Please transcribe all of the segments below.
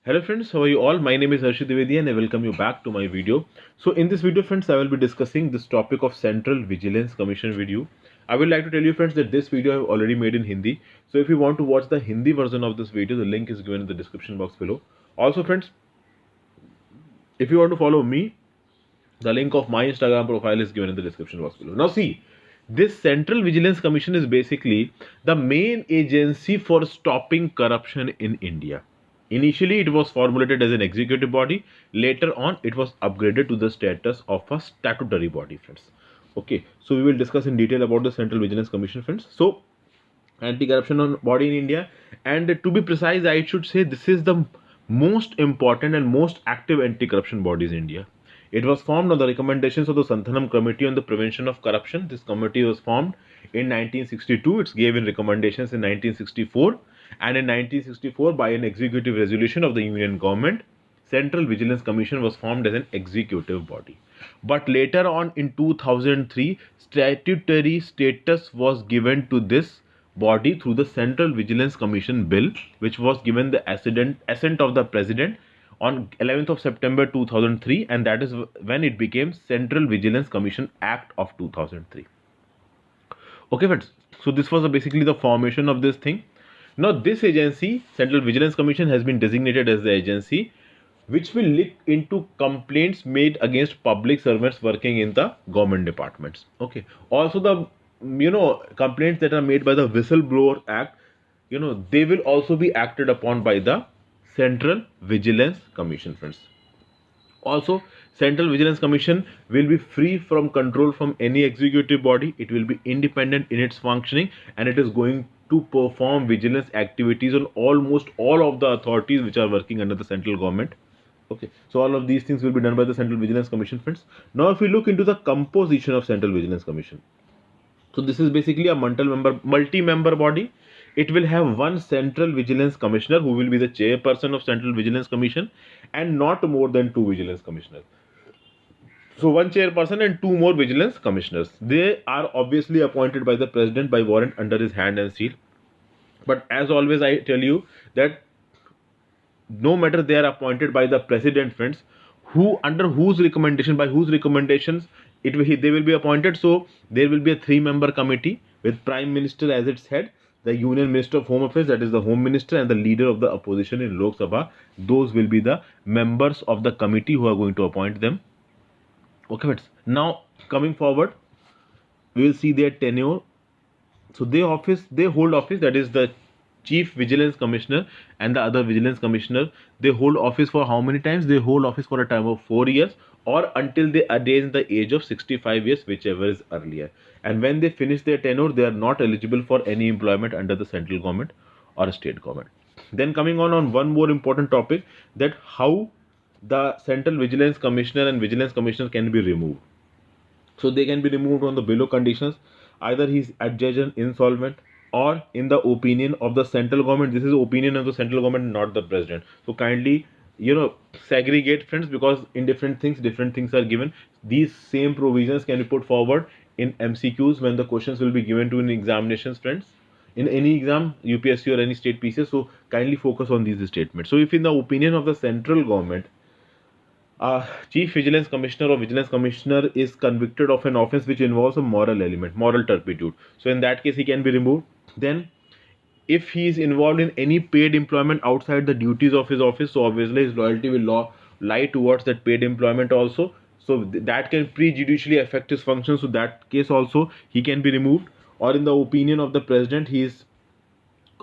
Hello friends, how are you all? My name is Harshit Dwivedi and I welcome you back to my video. So in this video friends, I will be discussing this topic of Central Vigilance Commission with you. I would like to tell you friends that this video I have already made in Hindi. So if you want to watch the Hindi version of this video, the link is given in the description box below. Also friends, if you want to follow me, the link of my Instagram profile is given in the description box below. Now see, this Central Vigilance Commission is basically the main agency for stopping corruption in India. Initially, it was formulated as an executive body. Later on, it was upgraded to the status of a statutory body, friends. Okay, so we will discuss in detail about the Central Vigilance Commission, friends. So, anti-corruption body in India, and to be precise, I should say this is the most important and most active anti-corruption bodies in India. It was formed on the recommendations of the Santhanam Committee on the Prevention of Corruption. This committee was formed in 1962. It's given recommendations in 1964, and in 1964 by an executive resolution of the Union Government, Central Vigilance Commission was formed as an executive body. But later on in 2003, statutory status was given to this body through the Central Vigilance Commission Bill, which was given the assent of the President on 11th of September 2003, and that is when it became Central Vigilance Commission Act of 2003. Okay friends, so this was basically the formation of this thing. Now this agency, Central Vigilance Commission, has been designated as the agency which will look into complaints made against public servants working in the government departments. Okay, also the complaints that are made by the Whistleblower Act, they will also be acted upon by the Central Vigilance Commission, friends. Also, Central Vigilance Commission will be free from control from any executive body. It will be independent in its functioning, and it is going to perform vigilance activities on almost all of the authorities which are working under the central government. Okay, so all of these things will be done by the Central Vigilance Commission, friends. Now, if we look into the composition of Central Vigilance Commission, so this is basically a multi-member body. It will have one Central Vigilance Commissioner who will be the chairperson of Central Vigilance Commission, and not more than two Vigilance Commissioners. So one chairperson and two more Vigilance Commissioners. They are obviously appointed by the President by warrant under his hand and seal. But as always, I tell you that no matter they are appointed by the President, friends, who under whose recommendation, by whose recommendations they will be appointed. So there will be a three-member committee with Prime Minister as its head, the Union Minister of Home Affairs, that is the Home Minister, and the leader of the opposition in Lok Sabha. Those will be the members of the committee who are going to appoint them. Okay, friends. Now coming forward, we will see their tenure. So they hold office, that is the Chief Vigilance Commissioner and the other Vigilance Commissioner. They hold office for how many times? They hold office for a time of 4 years, or until they attain the age of 65 years, whichever is earlier. And when they finish their tenure, they are not eligible for any employment under the central government or state government. Then coming on one more important topic, that how the Central Vigilance Commissioner and Vigilance Commissioner can be removed. So they can be removed on the below conditions: either he is adjudged insolvent, or in the opinion of the central government. This is opinion of the central government, not the president. So kindly segregate, friends, because in different things are given. These same provisions can be put forward in MCQs when the questions will be given to in examinations, friends, in any exam, UPSC or any state PCS. So kindly focus on these statements. So if in the opinion of the central government, Chief Vigilance Commissioner or Vigilance Commissioner is convicted of an offence which involves a moral element, moral turpitude, so in that case he can be removed. Then if he is involved in any paid employment outside the duties of his office, so obviously his loyalty will lie towards that paid employment also, so that can prejudicially affect his function, so that case also he can be removed. Or in the opinion of the president, he is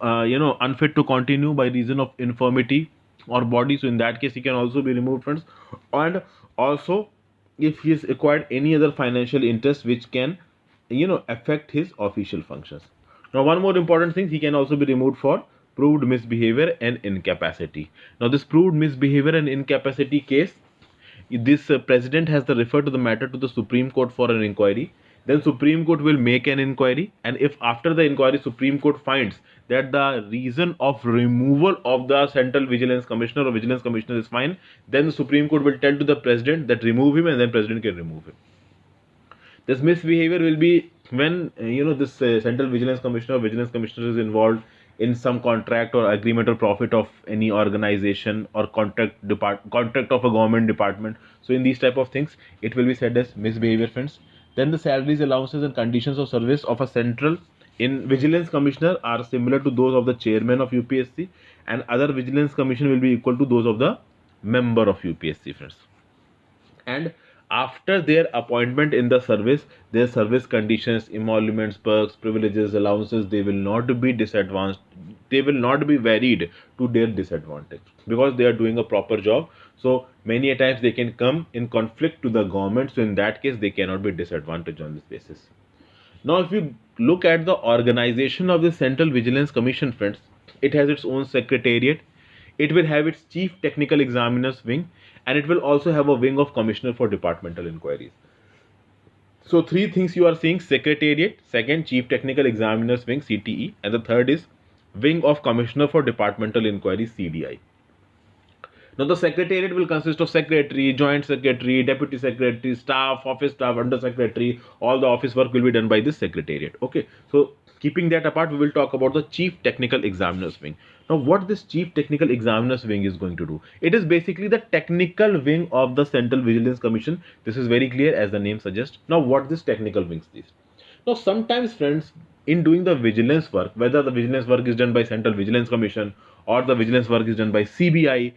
unfit to continue by reason of infirmity or body, so in that case he can also be removed, friends. And also, if he has acquired any other financial interest which can affect his official functions. Now one more important thing, he can also be removed for proved misbehavior and incapacity. Now this proved misbehavior and incapacity case, this president has to refer to the matter to the Supreme Court for an inquiry. Then Supreme Court will make an inquiry, and if after the inquiry Supreme Court finds that the reason of removal of the Central Vigilance Commissioner or Vigilance Commissioner is fine, then the Supreme Court will tell to the president that remove him, and then president can remove him. This misbehavior will be when this Central Vigilance Commissioner or Vigilance Commissioner is involved in some contract or agreement or profit of any organization or contract of a government department. So in these type of things, it will be said as misbehavior, friends. Then the salaries, allowances, and conditions of service of a central in vigilance commissioner are similar to those of the chairman of UPSC, and other vigilance commission will be equal to those of the member of UPSC, friends. And after their appointment in the service, their service conditions, emoluments, perks, privileges, allowances, they will not be disadvantaged, they will not be varied to their disadvantage, because they are doing a proper job. So many a times they can come in conflict to the government, so in that case they cannot be disadvantaged on this basis. Now, if you look at the organization of the Central Vigilance Commission, friends, it has its own secretariat, it will have its chief technical examiners wing, and it will also have a wing of commissioner for departmental inquiries. So three things you are seeing: secretariat, second chief technical examiners wing CTE, and the third is wing of commissioner for departmental inquiries CDI. Now, the secretariat will consist of secretary, joint secretary, deputy secretary, staff, office staff, under secretary. All the office work will be done by this secretariat. Okay. So, keeping that apart, we will talk about the chief technical examiners wing. Now, what this chief technical examiners wing is going to do? It is basically the technical wing of the Central Vigilance Commission. This is very clear as the name suggests. Now, what this technical wing is? Now, sometimes, friends, in doing the vigilance work, whether the vigilance work is done by Central Vigilance Commission or the vigilance work is done by CBI,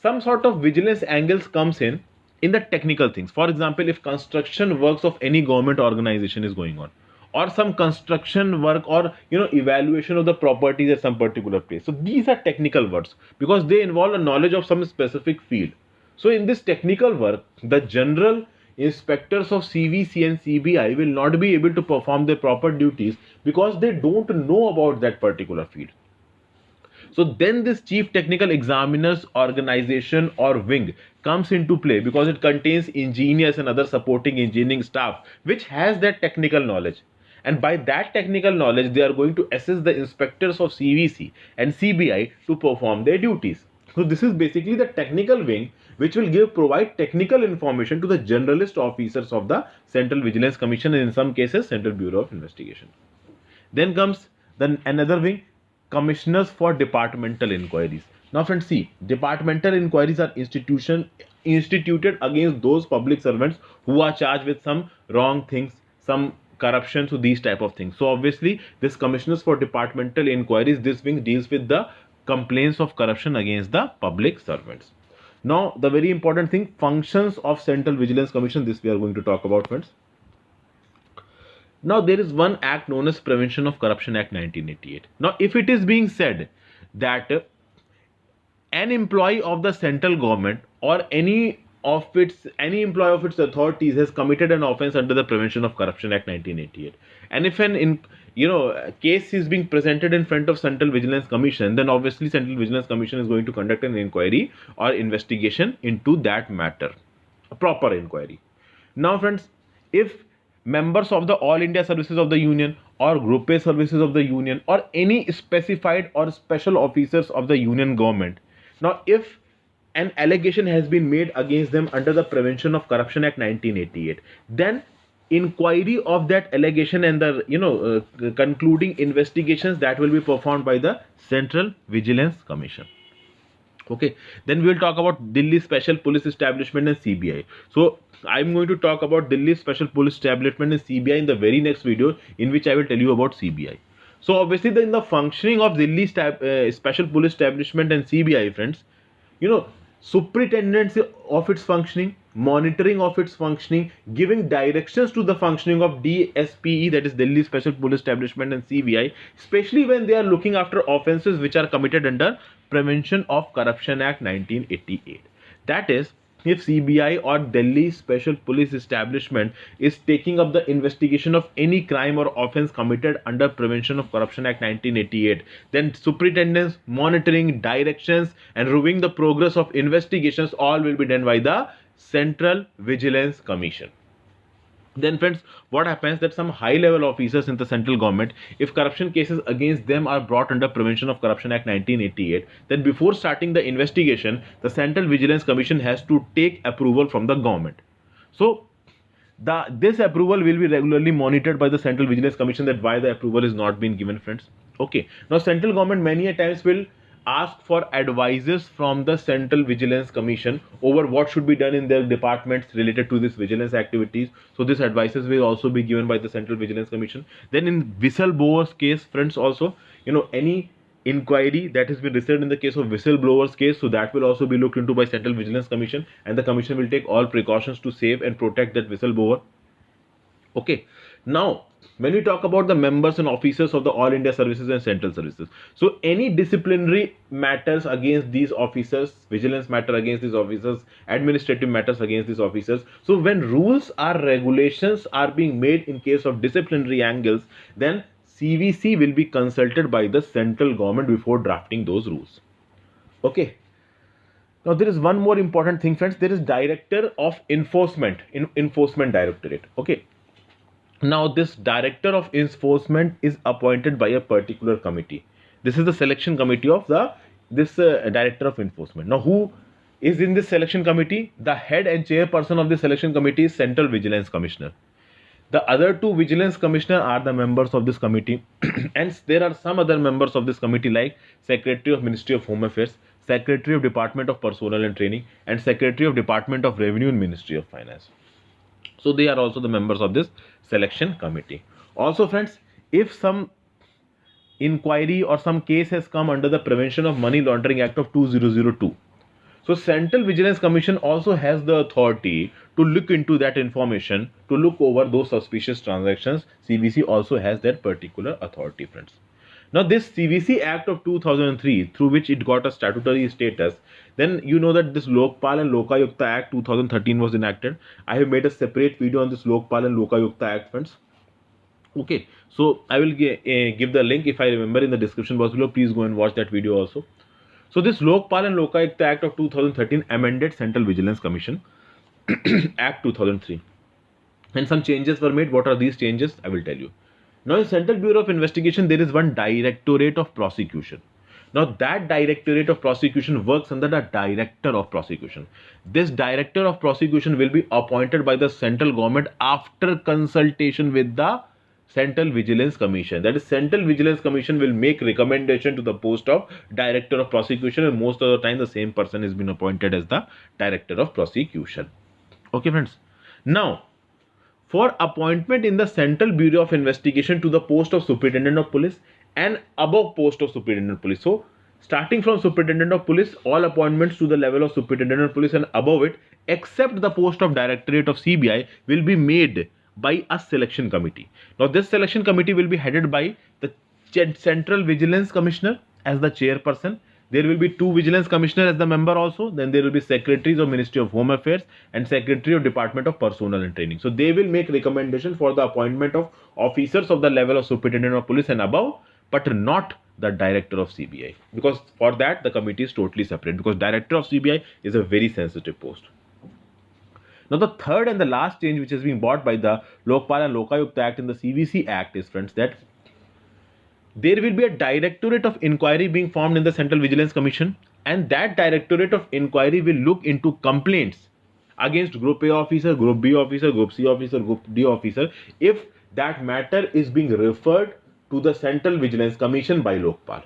some sort of vigilance angles comes in the technical things. For example, if construction works of any government organization is going on, or some construction work, or evaluation of the properties at some particular place, so these are technical words because they involve a knowledge of some specific field. So in this technical work, the general inspectors of CVC and CBI will not be able to perform their proper duties because they don't know about that particular field. So then this chief technical examiners organization or wing comes into play because it contains engineers and other supporting engineering staff which has that technical knowledge. And by that technical knowledge, they are going to assist the inspectors of CVC and CBI to perform their duties. So this is basically the technical wing which will provide technical information to the generalist officers of the Central Vigilance Commission and in some cases Central Bureau of Investigation. Then comes another wing, commissioners for departmental inquiries. Now friends, see, departmental inquiries are instituted against those public servants who are charged with some wrong things, some corruption, so these type of things. So obviously this commissioners for departmental inquiries, this wing deals with the complaints of corruption against the public servants. Now the very important thing, functions of Central Vigilance Commission, this we are going to talk about, friends. Now there is one act known as Prevention of Corruption Act 1988. Now if it is being said that an employee of the central government or any employee of its authorities has committed an offence under the Prevention of Corruption Act 1988, and if a case is being presented in front of Central Vigilance Commission, then obviously Central Vigilance Commission is going to conduct an inquiry or investigation into that matter, a proper inquiry. Now friends, if members of the All India Services of the Union or Group A Services of the Union or any specified or special officers of the Union government, now if an allegation has been made against them under the Prevention of Corruption Act 1988, then inquiry of that allegation and the concluding investigations that will be performed by the Central Vigilance Commission. Okay, then we will talk about Delhi Special Police Establishment and CBI. So I'm going to talk about Delhi Special Police Establishment and CBI in the very next video, in which I will tell you about CBI. So obviously in the functioning of Delhi Special Police Establishment and CBI, friends, superintendence of its functioning, monitoring of its functioning, giving directions to the functioning of DSPE, that is Delhi Special Police Establishment and CBI, especially when they are looking after offences which are committed under Prevention of Corruption Act 1988. That is, if CBI or Delhi Special Police Establishment is taking up the investigation of any crime or offence committed under Prevention of Corruption Act 1988, then superintendence, monitoring, directions and reviewing the progress of investigations all will be done by the Central Vigilance Commission. Then friends, what happens that some high level officers in the central government, if corruption cases against them are brought under Prevention of Corruption Act 1988, then before starting the investigation, the Central Vigilance Commission has to take approval from the government. So this approval will be regularly monitored by the Central Vigilance Commission, that why the approval is not being given, friends. Okay. Now, central government many a times will ask for advices from the Central Vigilance Commission over what should be done in their departments related to this vigilance activities. So, these advices will also be given by the Central Vigilance Commission. Then, in whistleblowers case, friends, also, any inquiry that has been received in the case of whistleblowers case, so that will also be looked into by Central Vigilance Commission, and the commission will take all precautions to save and protect that whistleblower. Okay. Now, when we talk about the members and officers of the All India Services and Central Services, so any disciplinary matters against these officers, vigilance matter against these officers, administrative matters against these officers. So when rules or regulations are being made in case of disciplinary angles, then CVC will be consulted by the central government before drafting those rules. Okay. Now there is one more important thing, friends. There is Director of Enforcement in Enforcement Directorate. Okay. Now, this director of enforcement is appointed by a particular committee. This is the selection committee of the this director of enforcement. Now, who is in this selection committee? The head and chairperson of the selection committee is Central Vigilance Commissioner. The other two vigilance commissioner are the members of this committee, and there are some other members of this committee like Secretary of Ministry of Home Affairs, Secretary of Department of Personnel and Training, and Secretary of Department of Revenue and Ministry of Finance. So they are also the members of this selection committee. Also, friends, if some inquiry or some case has come under the Prevention of Money Laundering Act of 2002, so Central Vigilance Commission also has the authority to look into that information, to look over those suspicious transactions. CVC also has that particular authority, friends. Now, this CVC Act of 2003, through which it got a statutory status, then you know that this Lokpal and Lokayukta Act 2013 was enacted. I have made a separate video on this Lokpal and Lokayukta Act, friends. Okay, so I will give the link if I remember in the description box below. Please go and watch that video also. So this Lokpal and Lokayukta Act of 2013 amended Central Vigilance Commission Act 2003, and some changes were made. What are these changes? I will tell you. Now, in Central Bureau of Investigation, there is one Directorate of Prosecution. Now, that Directorate of Prosecution works under the Director of Prosecution. This Director of Prosecution will be appointed by the central government after consultation with the Central Vigilance Commission. That is, Central Vigilance Commission will make recommendation to the post of Director of Prosecution, and most of the time the same person has been appointed as the Director of Prosecution. Okay, friends. Now, for appointment in the Central Bureau of Investigation to the post of Superintendent of Police and above post of Superintendent of Police. So, starting from Superintendent of Police, all appointments to the level of Superintendent of Police and above it, except the post of Directorate of CBI, will be made by a selection committee. Now, this selection committee will be headed by the Central Vigilance Commissioner as the chairperson. There will be two Vigilance Commissioners as the member also. Then there will be Secretaries of Ministry of Home Affairs and Secretary of Department of Personnel and Training. So they will make recommendation for the appointment of officers of the level of Superintendent of Police and above, but not the Director of CBI, because for that the committee is totally separate, because Director of CBI is a very sensitive post. Now, the third and the last change which is being brought by the Lokpal and Lokayukta Act in the CVC Act is, friends, that there will be a Directorate of Inquiry being formed in the Central Vigilance Commission, and that Directorate of Inquiry will look into complaints against Group A officer, Group B officer, Group C officer, Group D officer, if that matter is being referred to the Central Vigilance Commission by Lokpal.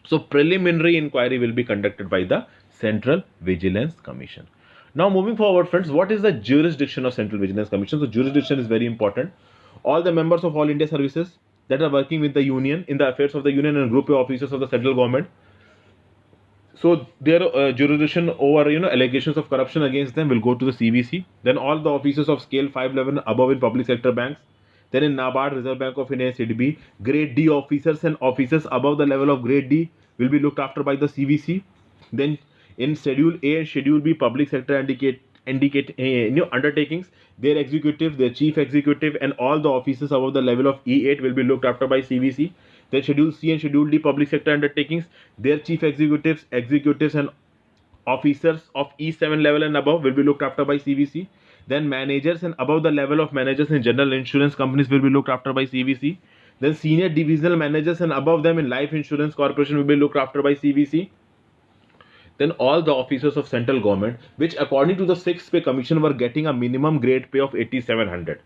So, preliminary inquiry will be conducted by the Central Vigilance Commission. Now, moving forward, friends, what is the jurisdiction of Central Vigilance Commission? So, jurisdiction is very important. All the members of All India Services that are working with the union in the affairs of the union and Group A officers of the central government, so their jurisdiction over allegations of corruption against them will go to the CVC. Then all the officers of scale 511 above in public sector banks, then in NABARD, Reserve Bank of India, SIDBI, grade D officers and officers above the level of grade D will be looked after by the CVC. Then in Schedule A and Schedule B public sector undertakings, their executives, their chief executive and all the officers above the level of E8 will be looked after by CVC. Then Schedule C and Schedule D public sector undertakings, their chief executives and officers of E7 level and above will be looked after by CVC. Then managers and above the level of managers in general insurance companies will be looked after by CVC. Then senior divisional managers and above them in life insurance corporation will be looked after by CVC. Then all the officers of central government, which according to the 6th pay commission were getting a minimum grade pay of 8700,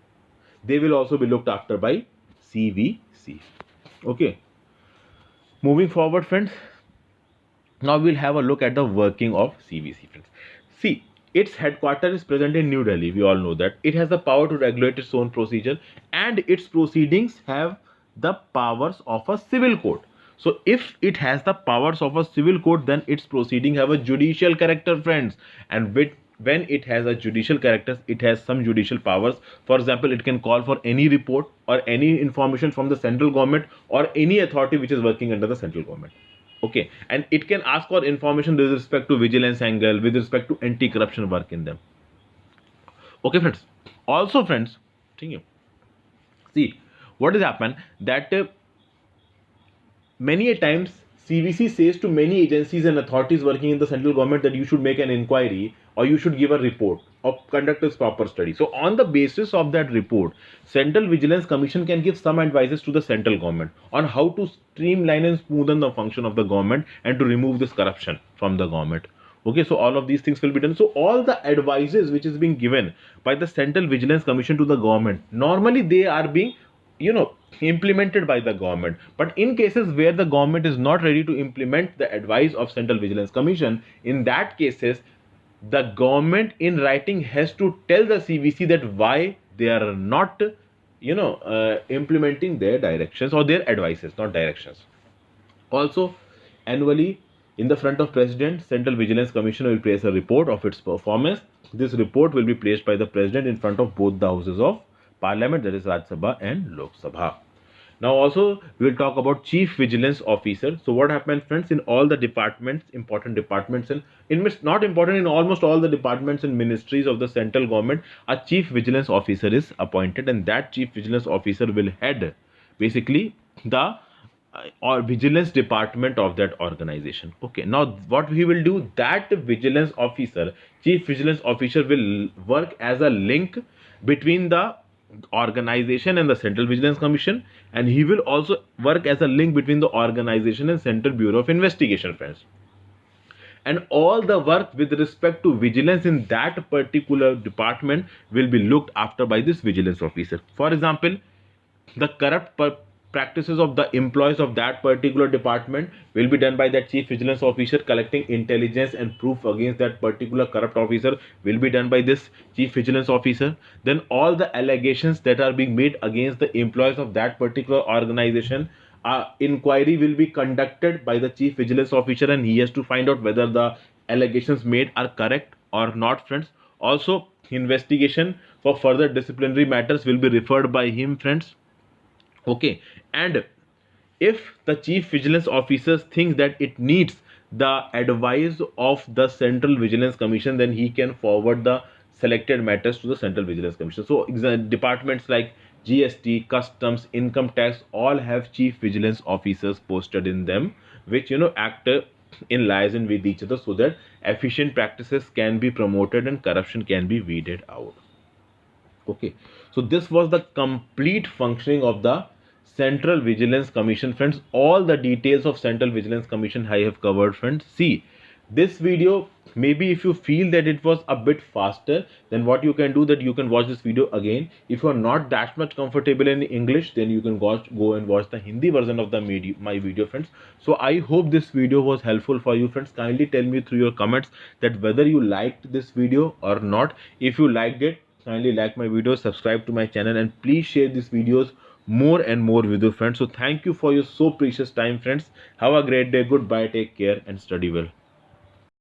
they will also be looked after by CVC. Okay. Moving forward, friends, now we'll have a look at the working of CVC, friends. See, its headquarters is present in New Delhi. We all know that it has the power to regulate its own procedure, and its proceedings have the powers of a civil court. So, if it has the powers of a civil court, then its proceeding have a judicial character, friends. And when it has a judicial character, it has some judicial powers. For example, it can call for any report or any information from the central government or any authority which is working under the central government. Okay, and it can ask for information with respect to vigilance angle, with respect to anti-corruption work in them. Okay, friends. Also, friends, see what has happened that many a times CVC says to many agencies and authorities working in the central government that you should make an inquiry or you should give a report or conduct a proper study. So on the basis of that report, Central Vigilance Commission can give some advices to the central government on how to streamline and smoothen the function of the government and to remove this corruption from the government. Okay, so all of these things will be done. So all the advices which is being given by the Central Vigilance Commission to the government, normally they are being implemented by the government. But in cases where the government is not ready to implement the advice of Central Vigilance Commission, in that cases the government in writing has to tell the CVC that why they are not implementing their directions or their advices, not directions. Also, annually, in the front of President, Central Vigilance Commission will place a report of its performance. This report will be placed by the President in front of both the houses of Parliament, that is Rajya Sabha and Lok Sabha. Now also we will talk about Chief Vigilance Officer. So what happens, friends, in all the departments, important departments, and not important, in almost all the departments and ministries of the central government, a Chief Vigilance Officer is appointed, and that Chief Vigilance Officer will head basically the or vigilance department of that organization. Okay, now what he will do, that vigilance officer, chief vigilance officer, will work as a link between the organization and the Central Vigilance Commission, and he will also work as a link between the organization and Central Bureau of Investigation, friends. And all the work with respect to vigilance in that particular department will be looked after by this vigilance officer. For example, the corrupt practices of the employees of that particular department will be done by that chief vigilance officer. Collecting intelligence and proof against that particular corrupt officer will be done by this chief vigilance officer. Then all the allegations that are being made against the employees of that particular organization, inquiry will be conducted by the chief vigilance officer, and he has to find out whether the allegations made are correct or not, friends. Also, investigation for further disciplinary matters will be referred by him, friends. Okay, and if the chief vigilance officers think that it needs the advice of the Central Vigilance Commission, then he can forward the selected matters to the Central Vigilance Commission. So departments like GST, customs, income tax all have chief vigilance officers posted in them, which act in liaison with each other so that efficient practices can be promoted and corruption can be weeded out. Okay, so this was the complete functioning of the Central Vigilance Commission, friends. All the details of Central Vigilance Commission I have covered, friends. See this video. Maybe if you feel that it was a bit faster, then what you can do, that you can watch this video again. If you are not that much comfortable in English, then you can go and watch the Hindi version of the my video, friends. So I hope this video was helpful for you, friends. Kindly tell me through your comments that whether you liked this video or not. If you liked it, kindly like my video, subscribe to my channel, and please share these videos more and more with your friends. So thank you for your so precious time, friends. Have a great day. Goodbye, take care, and study well.